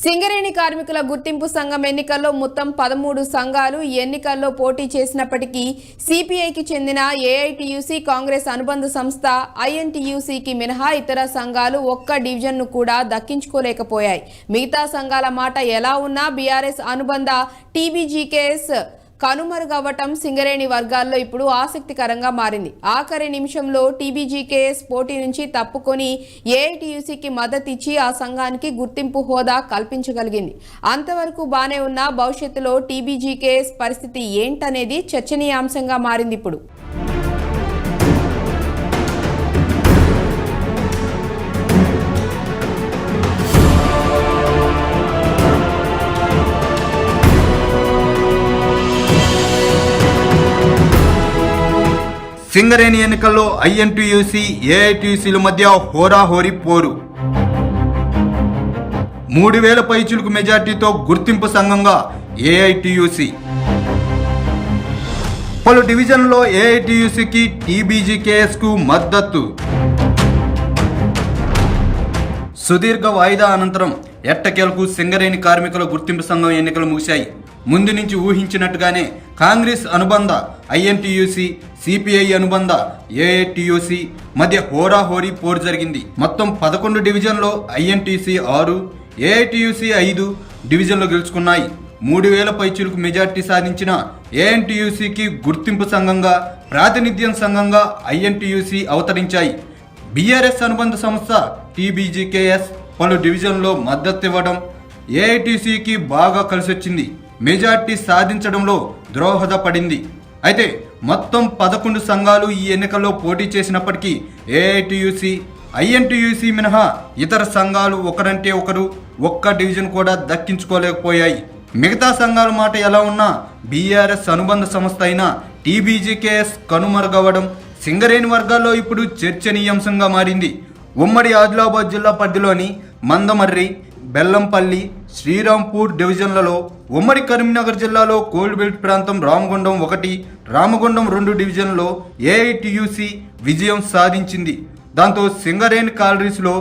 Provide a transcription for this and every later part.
సింగరేణి కార్మికుల గుర్తింపు సంఘం ఎన్నికల్లో మొత్తం 13 సంఘాలు ఎన్నికల్లో పోటీ చేసినప్పటికీ సిపిఐకి చెందిన ఏఐటియుసి కాంగ్రెస్ అనుబంధ సంస్థ ఐఎన్టీయూసీకి మినహా ఇతర సంఘాలు ఒక్క డివిజన్ను కూడా దక్కించుకోలేకపోయాయి. మిగతా సంఘాల మాట ఎలా ఉన్నా బీఆర్ఎస్ అనుబంధ టీబీజీకేఎస్ కనుమరుగవ్వటం సింగరేణి వర్గాల్లో ఇప్పుడు ఆసక్తికరంగా మారింది. ఆఖరి నిమిషంలో టీబీజీకేఎస్ పోటీ నుంచి తప్పుకొని ఏఐటీయూసీకి మద్దతు ఇచ్చి ఆ సంఘానికి గుర్తింపు హోదా కల్పించగలిగింది. అంతవరకు బానే ఉన్న భవిష్యత్తులో టీబీజీకేఎస్ పరిస్థితి ఏంటనేది చర్చనీయాంశంగా మారింది. ఇప్పుడు సింగరేణి ఎన్నికల్లో ఐఎన్టీయూసీ ఏఐటీయూసీల మధ్య హోరాహోరీ పోరు. 3000 పైచులకు మెజార్టీతో గుర్తింపు సంఘంగా ఏఐటీయూసీ. పలు డివిజన్లో ఏఐటీయూసీకి టీబీజీకేఎస్కు మద్దతు. సుదీర్ఘ వాయిదా అనంతరం ఎట్టకేలకు సింగరేణి కార్మికుల గుర్తింపు సంఘం ఎన్నికలు ముగిశాయి. ముందు నుంచి ఊహించినట్టుగానే కాంగ్రెస్ అనుబంధ ఐఎన్టీయూసీ, సిపిఐ అనుబంధ ఏఐటీయూసీ మధ్య హోరాహోరీ పోరు జరిగింది. మొత్తం 11 డివిజన్లో ఐఎన్టీసీ 6, ఏఐటీయూసీ 5 డివిజన్లు గెలుచుకున్నాయి. 3000 పైచులకు మెజార్టీ సాధించిన ఏఎన్టీయూసీకి గుర్తింపు సంఘంగా, ప్రాతినిధ్యం సంఘంగా ఐఎన్టీయూసీ అవతరించాయి. బీఆర్ఎస్ అనుబంధ సంస్థ టీబీజీకేఎస్ పలు డివిజన్లో మద్దతు ఇవ్వడం ఏఐటీసీకి బాగా కలిసొచ్చింది. మెజార్టీ సాధించడంలో దోహదపడింది. అయితే మొత్తం 11 సంఘాలు ఈ ఎన్నికల్లో పోటీ చేసినప్పటికీ ఏఐటీయూసీ, ఐఎన్టీయూసీ మినహా ఇతర సంఘాలు ఒకరంటే ఒకరు ఒక్క డివిజన్ కూడా దక్కించుకోలేకపోయాయి. మిగతా సంఘాల మాట ఎలా ఉన్నా బీఆర్ఎస్ అనుబంధ సంస్థ అయిన టీబీజీకేఎస్ కనుమరుగవ్వడం సింగరేణి వర్గాల్లో ఇప్పుడు చర్చనీయాంశంగా మారింది. ఉమ్మడి ఆదిలాబాద్ జిల్లా పరిధిలోని మందమర్రి, బెల్లంపల్లి, శ్రీరాంపూర్ డివిజన్లలో, ఉమ్మడి కరీంనగర్ జిల్లాలో కోల్బెల్ట్ ప్రాంతం రామగుండం 1, రామగుండం 2 డివిజన్లో ఏఐటీయూసీ విజయం సాధించింది. దాంతో సింగరేణి కాలరీస్లో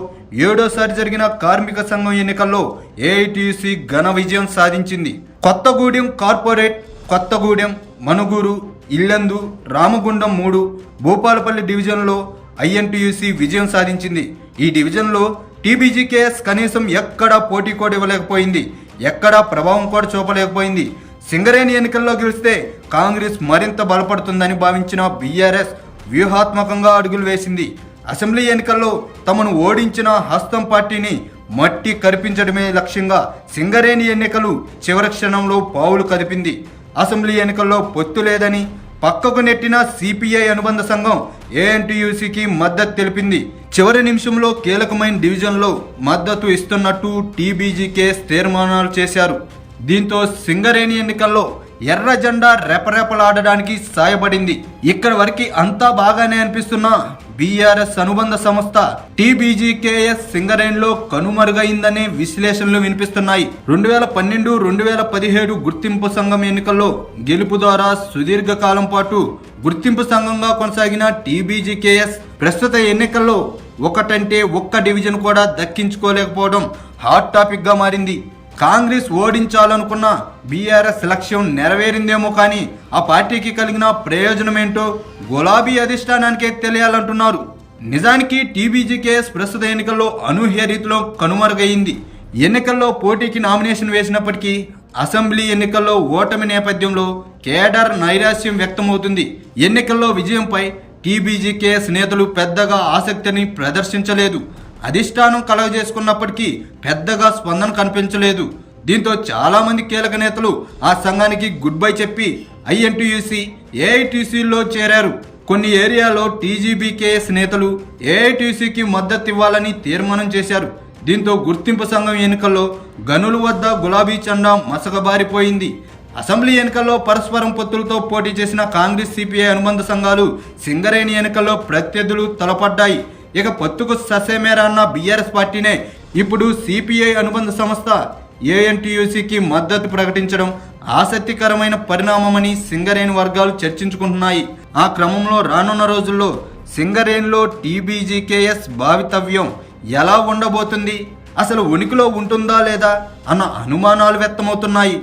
7వసారి జరిగిన కార్మిక సంఘం ఎన్నికల్లో ఏఐటీయూసీ ఘన విజయం సాధించింది. కొత్తగూడెం కార్పొరేట్, కొత్తగూడెం, మనుగూరు, ఇల్లందు, రామగుండం 3, భూపాలపల్లి డివిజన్లో ఐఎన్టీయూసీ విజయం సాధించింది. ఈ డివిజన్లో టీబీజీకేఎస్ కనీసం ఎక్కడా పోటీ కూడా ఇవ్వలేకపోయింది, ఎక్కడా ప్రభావం కూడా చూపలేకపోయింది. సింగరేణి ఎన్నికల్లో గెలిస్తే కాంగ్రెస్ మరింత బలపడుతుందని భావించిన బీఆర్ఎస్ వ్యూహాత్మకంగా అడుగులు వేసింది. అసెంబ్లీ ఎన్నికల్లో తమను ఓడించిన హస్తం పార్టీని మట్టి కరిపించడమే లక్ష్యంగా సింగరేణి ఎన్నికలు చివరి క్షణంలో పావులు కదిపింది. అసెంబ్లీ ఎన్నికల్లో పొత్తు లేదని పక్కకు నెట్టిన సిపిఐ అనుబంధ సంఘం ఏఎన్టీయూసీకి మద్దతు తెలిపింది. చివరి నిమిషంలో కీలకమైన డివిజన్లో మద్దతు ఇస్తున్నట్టు టీబీజీకేఎస్ తీర్మానాలు చేశారు. దీంతో సింగరేణి ఎన్నికల్లో ఎర్ర జెండా రెపరెపలాడడానికి సాయపడింది. ఇక్కడి వరకు అంతా బాగానే అనిపిస్తున్నా బీఆర్ఎస్ అనుబంధ సంస్థ టీబీజీకేఎస్ సింగరేణిలో కనుమరుగైందనే విశ్లేషణలు వినిపిస్తున్నాయి. 2012, 2017 గుర్తింపు సంఘం ఎన్నికల్లో గెలుపు ద్వారా సుదీర్ఘకాలం పాటు గుర్తింపు సంఘంగా కొనసాగిన టీబీజీకేఎస్ ప్రస్తుత ఎన్నికల్లో ఒకటంటే ఒక్క డివిజన్ కూడా దక్కించుకోలేకపోవడం హాట్ టాపిక్ గా మారింది. కాంగ్రెస్ ఓడించాలనుకున్న బీఆర్ఎస్ లక్ష్యం నెరవేరిందేమో కానీ ఆ పార్టీకి కలిగిన ప్రయోజనమేంటో గులాబీ అధిష్టానానికే తెలియాలంటున్నారు. నిజానికి టీబీజీకేఎస్ ప్రస్తుత ఎన్నికల్లో అనూహ్య రీతిలో కనుమరుగైంది. ఎన్నికల్లో పోటీకి నామినేషన్ వేసినప్పటికీ అసెంబ్లీ ఎన్నికల్లో ఓటమి నేపథ్యంలో కేడర్ నైరాశ్యం వ్యక్తమవుతుంది. ఎన్నికల్లో విజయంపై టీబీజీకేఎస్ నేతలు పెద్దగా ఆసక్తిని ప్రదర్శించలేదు. అధిష్టానం కలగజేసుకున్నప్పటికీ పెద్దగా స్పందన కనిపించలేదు. దీంతో చాలా మంది కీలక నేతలు ఆ సంఘానికి గుడ్ బై చెప్పి ఐఎన్టీయూసీ, ఏఐటీసీలో చేరారు. కొన్ని ఏరియాలో టీజీబీకేఎస్ నేతలు ఏఐటీసీకి మద్దతు ఇవ్వాలని తీర్మానం చేశారు. దీంతో గుర్తింపు సంఘం ఎన్నికల్లో గనుల వద్ద గులాబీ జెండా మసకబారిపోయింది. అసెంబ్లీ ఎన్నికల్లో పరస్పరం పొత్తులతో పోటీ చేసిన కాంగ్రెస్, సిపిఐ అనుబంధ సంఘాలు సింగరేణి ఎన్నికల్లో ప్రత్యర్థులు తలపడ్డాయి. ఇక పొత్తుకు ససేమేరా అన్న బీఆర్ఎస్ పార్టీనే ఇప్పుడు సిపిఐ అనుబంధ సంస్థ ఏఎన్టీయూసీకి మద్దతు ప్రకటించడం ఆసక్తికరమైన పరిణామమని సింగరేణి వర్గాలు చర్చించుకుంటున్నాయి. ఆ క్రమంలో రానున్న రోజుల్లో సింగరేణిలో టీబీజీకేఎస్ భావితవ్యం ఎలా ఉండబోతుంది అసలు ఉనికిలో ఉంటుందా లేదా అన్న అనుమానాలు వ్యక్తమవుతున్నాయి.